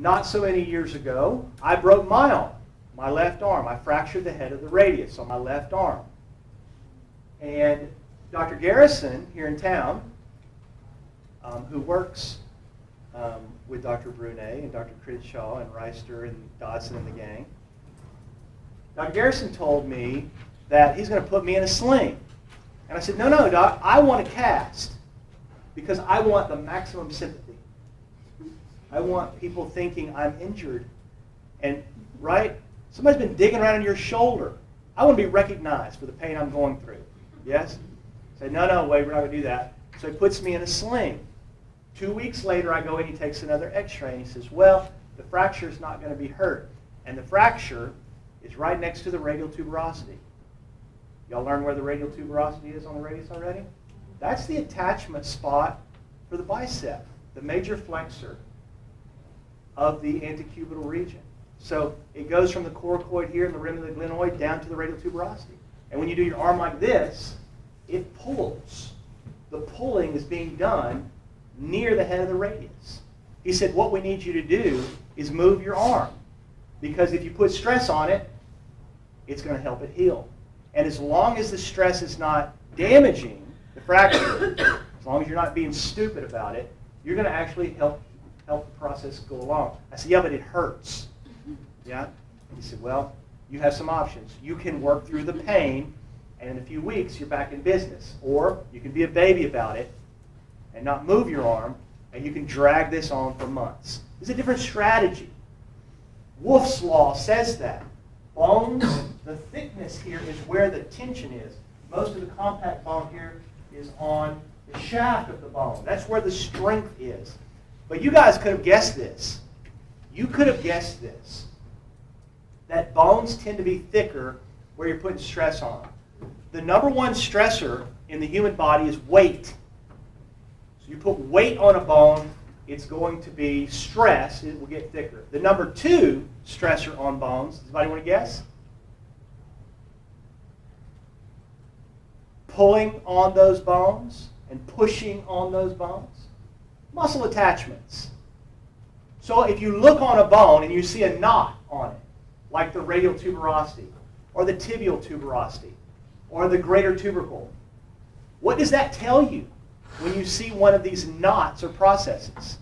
not so many years ago, I broke my arm, my left arm. I fractured the head of the radius on my left arm. And Dr. Garrison here in town, who works with Dr. Brunet and Dr. Crenshaw and Reister and Dodson and the gang, Dr. Garrison told me that he's going to put me in a sling. And I said, no, no, Doc, I want a cast because I want the maximum sympathy. I want people thinking I'm injured. And, right, somebody's been digging around in your shoulder. I want to be recognized for the pain I'm going through. Yes? I said, no, no, wait, we're not going to do that. So he puts me in a sling. 2 weeks later, I go in, he takes another x-ray, and he says, well, the fracture is not going to be hurt. And the fracture is right next to the radial tuberosity. Y'all learn where the radial tuberosity is on the radius already? That's the attachment spot for the bicep, the major flexor of the antecubital region. So it goes from the coracoid here in the rim of the glenoid down to the radial tuberosity. And when you do your arm like this, it pulls. The pulling is being done near the head of the radius. He said, what we need you to do is move your arm. Because if you put stress on it, it's going to help it heal. And as long as the stress is not damaging the fracture, as long as you're not being stupid about it, you're going to actually help the process go along. I said, yeah, but it hurts. Yeah? He said, well, you have some options. You can work through the pain, and in a few weeks, you're back in business. Or you can be a baby about it and not move your arm, and you can drag this on for months. It's a different strategy. Wolff's Law says that. Bones, the thickness here is where the tension is. Most of the compact bone here is on the shaft of the bone. That's where the strength is. But you guys could have guessed this. You could have guessed this. That bones tend to be thicker where you're putting stress on them. The number one stressor in the human body is weight. So you put weight on a bone, it's going to be stress. It will get thicker. The number two stressor on bones, does anybody want to guess? Pulling on those bones and pushing on those bones. Muscle attachments. So if you look on a bone and you see a knot on it, like the radial tuberosity, or the tibial tuberosity, or the greater tubercle, what does that tell you when you see one of these knots or processes?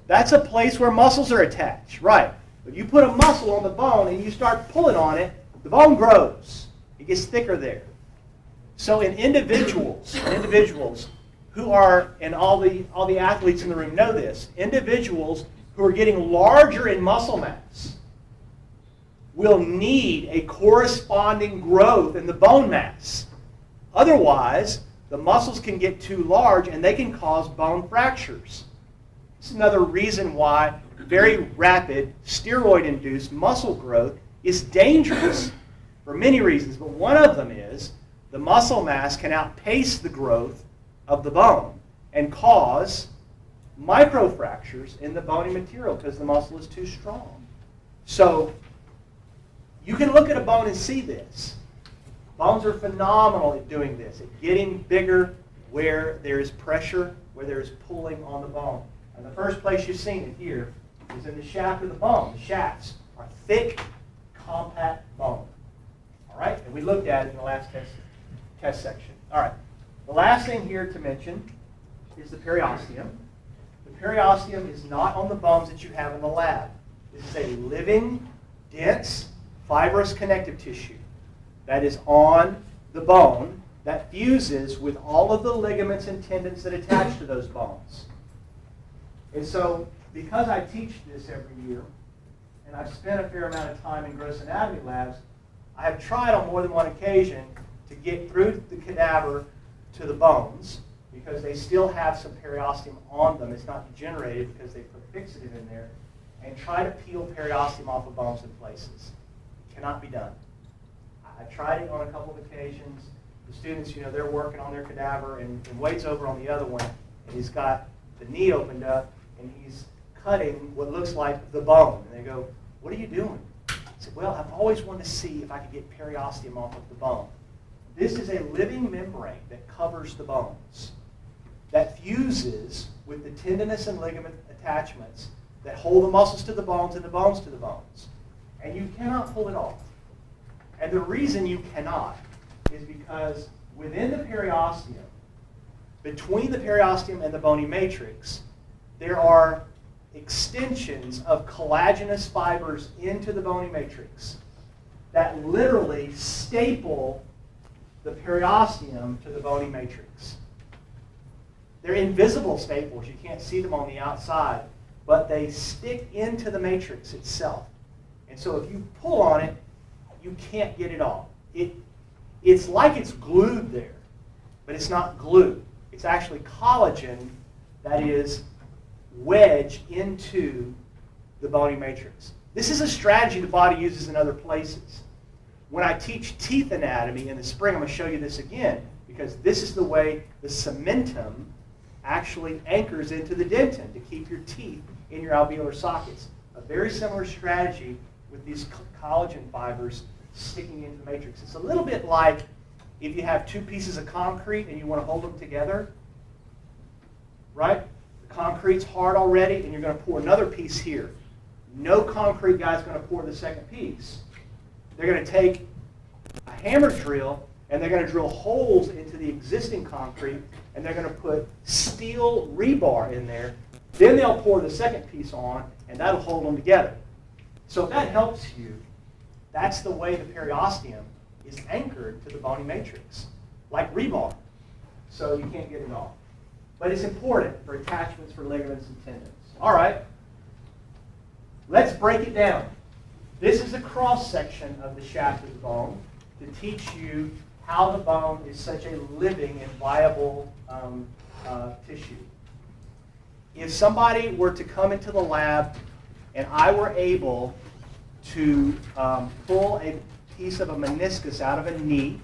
That's a place where muscles are attached, right? If you put a muscle on the bone and you start pulling on it, the bone grows. It gets thicker there. So in individuals who are, and all the athletes in the room know this, individuals who are getting larger in muscle mass will need a corresponding growth in the bone mass. Otherwise, the muscles can get too large and they can cause bone fractures. This is another reason why very rapid steroid-induced muscle growth is dangerous for many reasons, but one of them is the muscle mass can outpace the growth of the bone and cause microfractures in the bony material because the muscle is too strong. So you can look at a bone and see this. Bones are phenomenal at doing this, at getting bigger where there is pressure, where there is pulling on the bone. And the first place you've seen it here is in the shaft of the bone. The shafts are thick, compact bone. All right? And we looked at it in the last test section. All right. The last thing here to mention is the periosteum. The periosteum is not on the bones that you have in the lab. This is a living, dense, fibrous connective tissue that is on the bone that fuses with all of the ligaments and tendons that attach to those bones. And so, because I teach this every year, and I've spent a fair amount of time in gross anatomy labs, I have tried on more than one occasion to get through the cadaver to the bones, because they still have some periosteum on them. It's not degenerated because they put fixative in there, and try to peel periosteum off of bones in places. It cannot be done. I tried it on a couple of occasions. The students, they're working on their cadaver, and Wade's over on the other one, and he's got the knee opened up, and he's cutting what looks like the bone. And they go, what are you doing? I said, well, I've always wanted to see if I could get periosteum off of the bone. This is a living membrane that covers the bones, that fuses with the tendinous and ligament attachments that hold the muscles to the bones and the bones to the bones. And you cannot pull it off. And the reason you cannot is because within the periosteum, between the periosteum and the bony matrix, there are extensions of collagenous fibers into the bony matrix that literally staple the periosteum to the bony matrix. They're invisible staples. You can't see them on the outside, but they stick into the matrix itself. And so if you pull on it, you can't get it off. It's like it's glued there, but it's not glued. It's actually collagen that is wedged into the bony matrix. This is a strategy the body uses in other places. When I teach teeth anatomy in the spring, I'm going to show you this again, because this is the way the cementum actually anchors into the dentin to keep your teeth in your alveolar sockets. A very similar strategy with these collagen fibers sticking into the matrix. It's a little bit like if you have two pieces of concrete and you want to hold them together, right? The concrete's hard already, and you're going to pour another piece here. No concrete guy's going to pour the second piece. They're going to take a hammer drill, and they're going to drill holes into the existing concrete, and they're going to put steel rebar in there. Then they'll pour the second piece on, and that'll hold them together. So if that helps you, that's the way the periosteum is anchored to the bony matrix, like rebar. So you can't get it off. But it's important for attachments for ligaments and tendons. All right, let's break it down. This is a cross-section of the shaft of the bone to teach you how the bone is such a living and viable tissue. If somebody were to come into the lab and I were able to pull a piece of a meniscus out of a knee,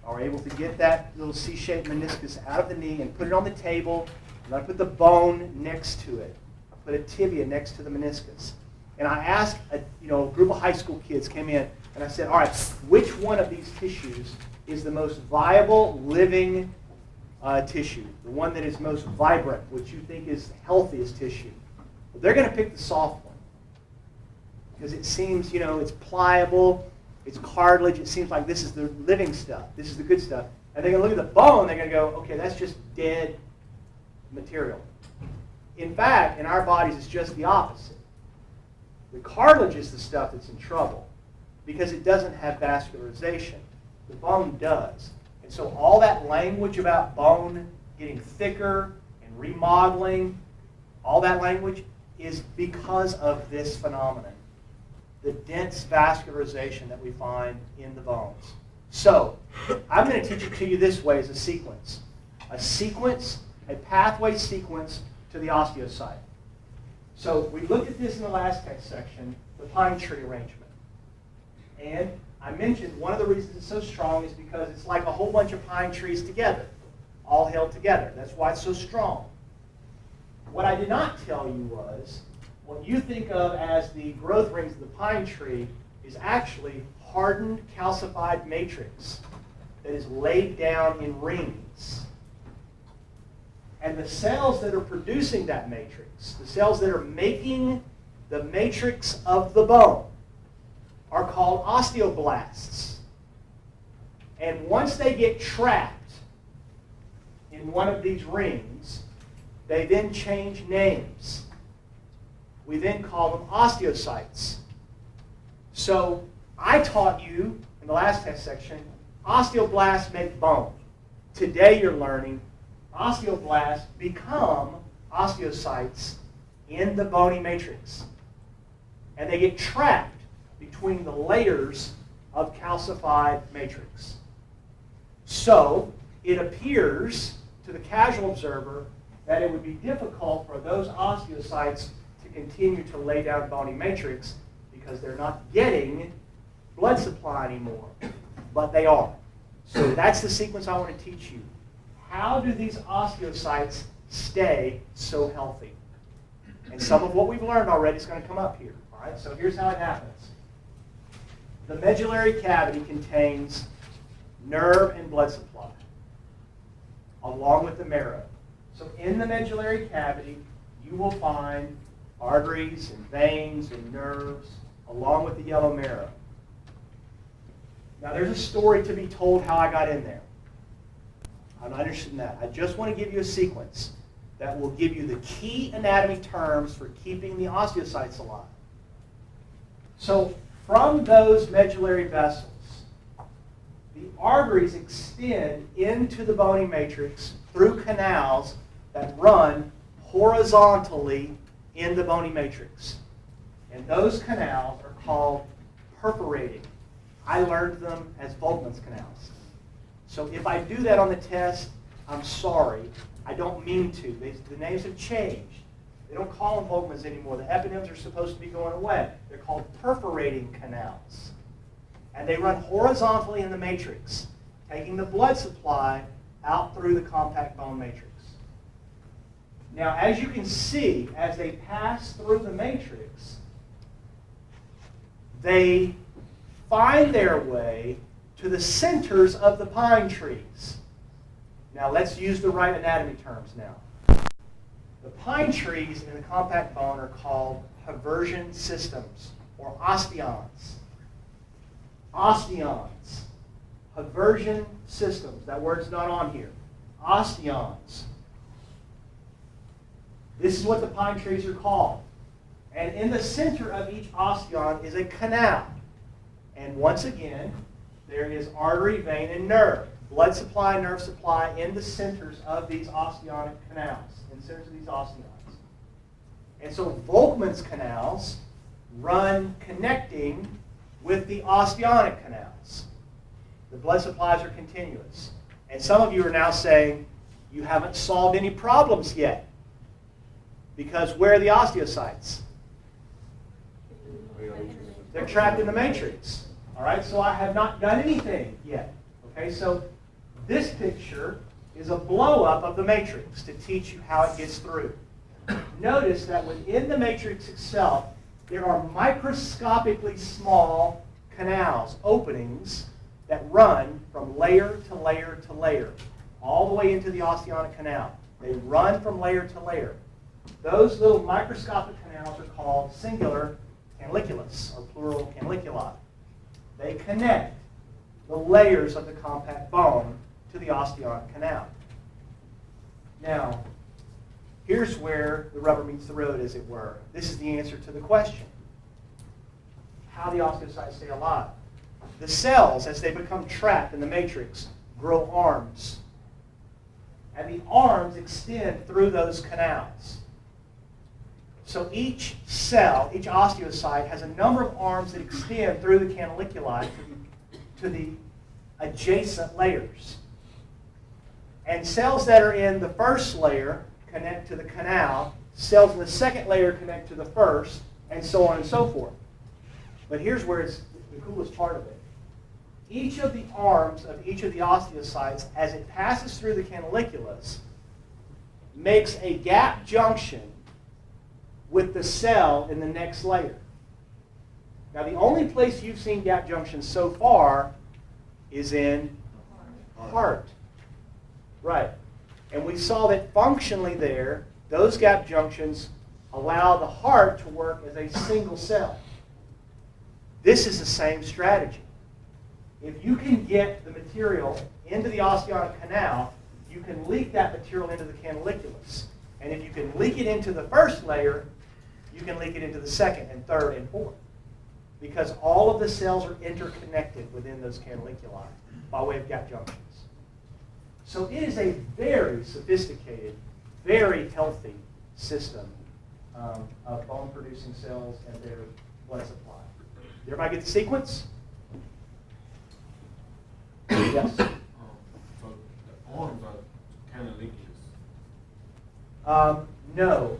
or able to get that little C-shaped meniscus out of the knee and put it on the table, and I put the bone next to it. I put a tibia next to the meniscus. And I asked, a group of high school kids came in, and I said, all right, which one of these tissues is the most viable, living tissue? The one that is most vibrant, which you think is the healthiest tissue? Well, they're going to pick the soft one. Because it seems, it's pliable, it's cartilage, it seems like this is the living stuff, this is the good stuff. And they're going to look at the bone, they're going to go, okay, that's just dead material. In fact, in our bodies, it's just the opposite. The cartilage is the stuff that's in trouble because it doesn't have vascularization. The bone does. And so all that language about bone getting thicker and remodeling, all that language is because of this phenomenon. The dense vascularization that we find in the bones. So, I'm going to teach it to you this way as a sequence. A pathway sequence to the osteocyte. So, we looked at this in the last text section, the pine tree arrangement. And I mentioned one of the reasons it's so strong is because it's like a whole bunch of pine trees together, all held together. That's why it's so strong. What I did not tell you was, what you think of as the growth rings of the pine tree is actually hardened calcified matrix that is laid down in rings. And the cells that are producing that matrix, the cells that are making the matrix of the bone, are called osteoblasts. And once they get trapped in one of these rings, they then change names. We then call them osteocytes. So I taught you in the last test section, osteoblasts make bone. Today you're learning osteoblasts become osteocytes in the bony matrix. And they get trapped between the layers of calcified matrix. So it appears to the casual observer that it would be difficult for those osteocytes to continue to lay down bony matrix because they're not getting blood supply anymore, but they are. So that's the sequence I want to teach you. How do these osteocytes stay so healthy? And some of what we've learned already is going to come up here. All right, so here's how it happens. The medullary cavity contains nerve and blood supply, along with the marrow. So in the medullary cavity, you will find arteries and veins and nerves, along with the yellow marrow. Now, there's a story to be told how I got in there. I'm not interested in that. I just want to give you a sequence that will give you the key anatomy terms for keeping the osteocytes alive. So, from those medullary vessels, the arteries extend into the bony matrix through canals that run horizontally in the bony matrix. And those canals are called perforating. I learned them as Volkmann's canals. So if I do that on the test, I'm sorry. I don't mean to. The names have changed. They don't call them Volkmann's anymore. The eponyms are supposed to be going away. They're called perforating canals. And they run horizontally in the matrix, taking the blood supply out through the compact bone matrix. Now, as you can see, as they pass through the matrix, they find their way to the centers of the pine trees. Now, let's use the right anatomy terms now. The pine trees in the compact bone are called haversian systems, or osteons. Osteons. Haversian systems. That word's not on here. Osteons. This is what the pine trees are called. And in the center of each osteon is a canal. And once again, there is artery, vein, and nerve. Blood supply, nerve supply in the centers of these osteonic canals, in the centers of these osteons. And so Volkmann's canals run connecting with the osteonic canals. The blood supplies are continuous. And some of you are now saying, you haven't solved any problems yet. Because where are the osteocytes? They're trapped in the matrix. All right, so I have not done anything yet. Okay, so this picture is a blow-up of the matrix to teach you how it gets through. Notice that within the matrix itself, there are microscopically small canals, openings, that run from layer to layer to layer, all the way into the osteonic canal. They run from layer to layer. Those little microscopic canals are called singular canaliculus, or plural canaliculi. They connect the layers of the compact bone to the osteonic canal. Now, here's where the rubber meets the road, as it were. This is the answer to the question. How the osteocytes stay alive. The cells, as they become trapped in the matrix, grow arms. And the arms extend through those canals. So each cell, each osteocyte, has a number of arms that extend through the canaliculi to the adjacent layers. And cells that are in the first layer connect to the canal, cells in the second layer connect to the first, and so on and so forth. But here's where it's the coolest part of it. Each of the arms of each of the osteocytes, as it passes through the canaliculus, makes a gap junction with the cell in the next layer. Now, the only place you've seen gap junctions so far is in heart. Right. And we saw that functionally there, those gap junctions allow the heart to work as a single cell. This is the same strategy. If you can get the material into the osteonic canal, you can leak that material into the canaliculus. And if you can leak it into the first layer, you can leak it into the second and third and fourth. Because all of the cells are interconnected within those canaliculi by way of gap junctions. So it is a very sophisticated, very healthy system of bone-producing cells and their blood supply. Did everybody get the sequence? Yes? So the arms are canaliculus. No.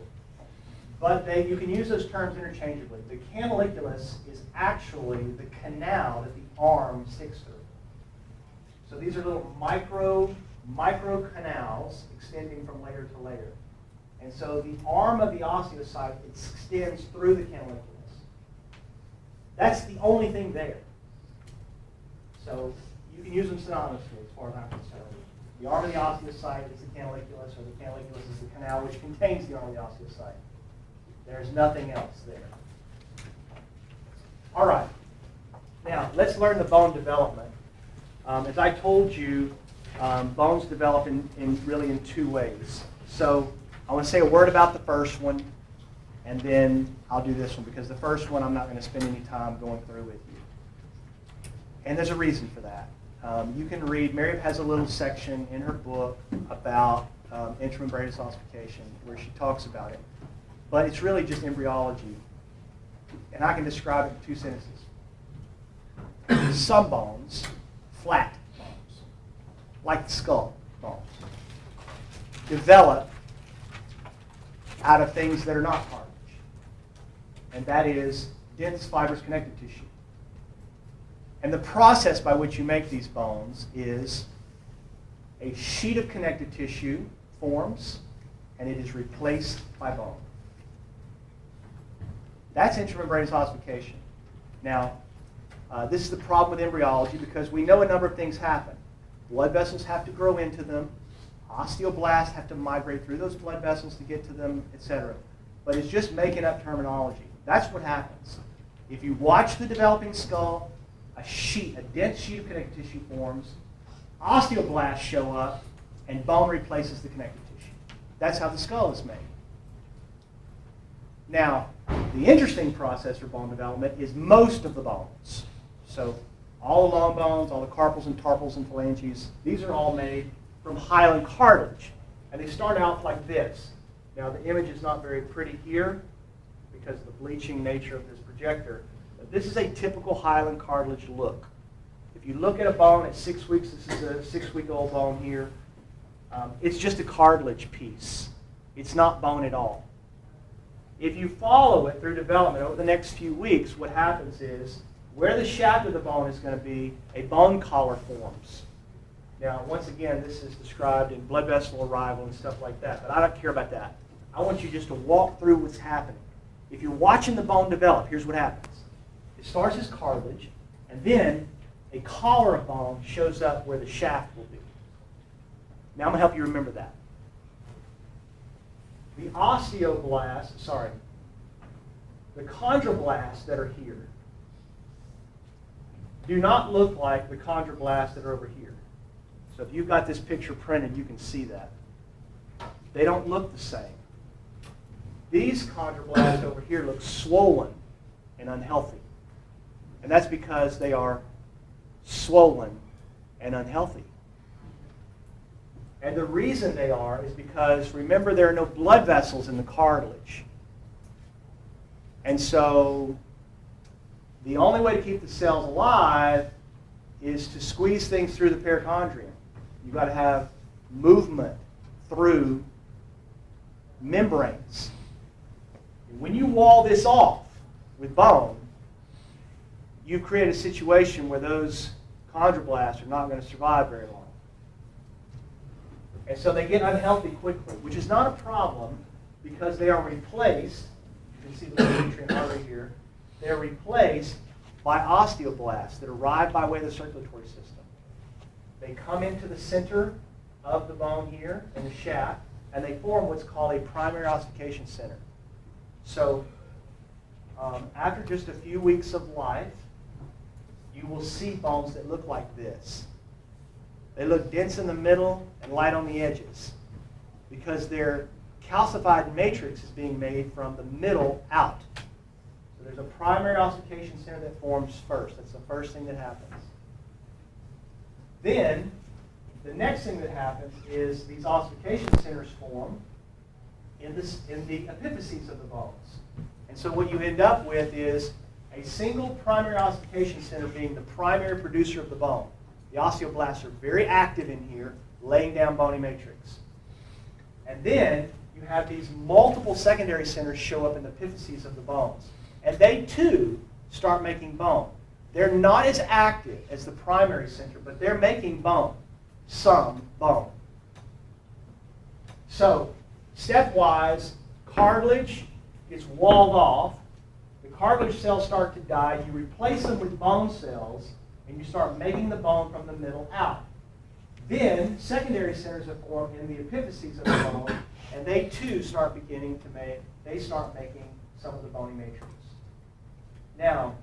But you can use those terms interchangeably. The canaliculus is actually the canal that the arm sticks through. So these are little micro canals extending from layer to layer. And so the arm of the osteocyte extends through the canaliculus. That's the only thing there. So you can use them synonymously as far as I'm concerned. The arm of the osteocyte is the canaliculus, or the canaliculus is the canal which contains the arm of the osteocyte. There's nothing else there. All right. Now, let's learn the bone development. As I told you, bones develop really in two ways. So I want to say a word about the first one, and then I'll do this one, because the first one I'm not going to spend any time going through with you. And there's a reason for that. You can read, Mary has a little section in her book about intramembranous ossification where she talks about it. But it's really just embryology. And I can describe it in 2 sentences. Some bones, flat bones, like the skull bones, develop out of things that are not cartilage. And that is dense fibrous connective tissue. And the process by which you make these bones is a sheet of connective tissue forms, and it is replaced by bone. That's intramembranous ossification. Now, this is the problem with embryology, because we know a number of things happen. Blood vessels have to grow into them. Osteoblasts have to migrate through those blood vessels to get to them, etc. But it's just making up terminology. That's what happens. If you watch the developing skull, a dense sheet of connective tissue forms, osteoblasts show up, and bone replaces the connective tissue. That's how the skull is made. Now, the interesting process for bone development is most of the bones. So all the long bones, all the carpals and tarpals and phalanges, these are all made from hyaline cartilage. And they start out like this. Now, the image is not very pretty here because of the bleaching nature of this projector. But this is a typical hyaline cartilage look. If you look at a bone at 6 weeks, this is a 6-week-old bone here. It's just a cartilage piece. It's not bone at all. If you follow it through development over the next few weeks, what happens is where the shaft of the bone is going to be, a bone collar forms. Now, once again, this is described in blood vessel arrival and stuff like that, but I don't care about that. I want you just to walk through what's happening. If you're watching the bone develop, here's what happens. It starts as cartilage, and then a collar of bone shows up where the shaft will be. Now, I'm going to help you remember that. The chondroblasts that are here do not look like the chondroblasts that are over here. So if you've got this picture printed, you can see that. They don't look the same. These chondroblasts over here look swollen and unhealthy. And that's because they are swollen and unhealthy. And the reason they are is because, remember, there are no blood vessels in the cartilage. And so the only way to keep the cells alive is to squeeze things through the perichondrium. You've got to have movement through membranes. And when you wall this off with bone, you create a situation where those chondroblasts are not going to survive very long. And so they get unhealthy quickly, which is not a problem because they are replaced. You can see the nutrient artery here. They're replaced by osteoblasts that arrive by way of the circulatory system. They come into the center of the bone here in the shaft, and they form what's called a primary ossification center. So after just a few weeks of life, you will see bones that look like this. They look dense in the middle and light on the edges because their calcified matrix is being made from the middle out. So there's a primary ossification center that forms first. That's the first thing that happens. Then, the next thing that happens is these ossification centers form in the epiphyses of the bones. And so what you end up with is a single primary ossification center being the primary producer of the bone. The osteoblasts are very active in here, laying down bony matrix. And then you have these multiple secondary centers show up in the epiphyses of the bones. And they, too, start making bone. They're not as active as the primary center, but they're making bone, some bone. So, stepwise, cartilage gets walled off. The cartilage cells start to die. You replace them with bone cells, and you start making the bone from the middle out. Then, secondary centers are formed in the epiphyses of the bone, And they too start making some of the bony matrix. Now,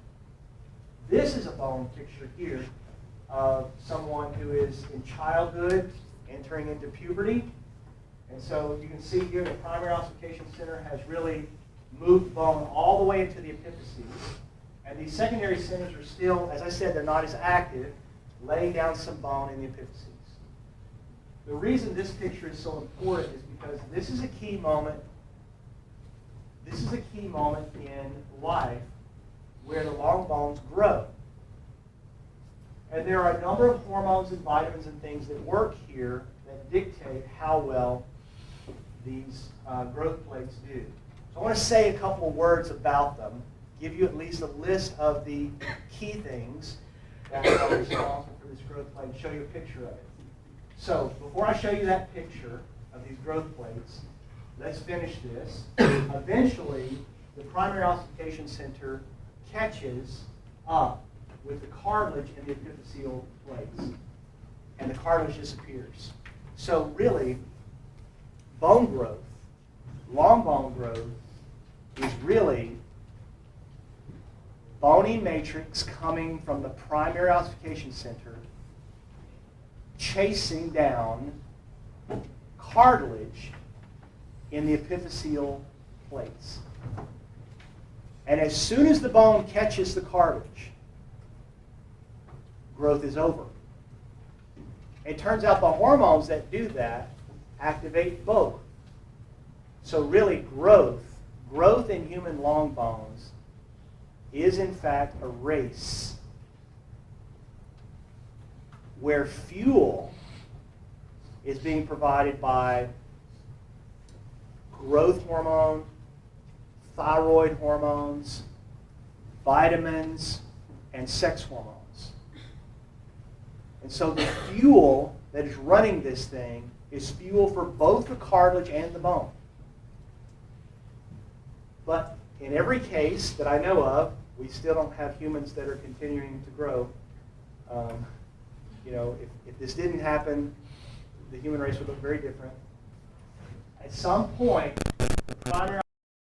this is a bone picture here of someone who is in childhood, entering into puberty. And so you can see here the primary ossification center has really moved bone all the way into the epiphyses. And these secondary centers are still, as I said, they're not as active, laying down some bone in the epiphyses. The reason this picture is so important is because this is a key moment. This is a key moment in life where the long bones grow. And there are a number of hormones and vitamins and things that work here that dictate how well these growth plates do. So I want to say a couple of words about them, give you at least a list of the key things that are responsible for this growth plate, and show you a picture of it. So before I show you that picture of these growth plates, let's finish this. Eventually, the primary ossification center catches up with the cartilage in the epiphyseal plates, and the cartilage disappears. So really, bone growth, long bone growth, is really bony matrix coming from the primary ossification center, chasing down cartilage in the epiphyseal plates. And as soon as the bone catches the cartilage, growth is over. It turns out the hormones that do that activate both. So really growth in human long bones is in fact a race where fuel is being provided by growth hormone, thyroid hormones, vitamins, and sex hormones. And so the fuel that is running this thing is fuel for both the cartilage and the bone. But in every case that I know of, we still don't have humans that are continuing to grow. If this didn't happen, the human race would look very different. At some point, the primary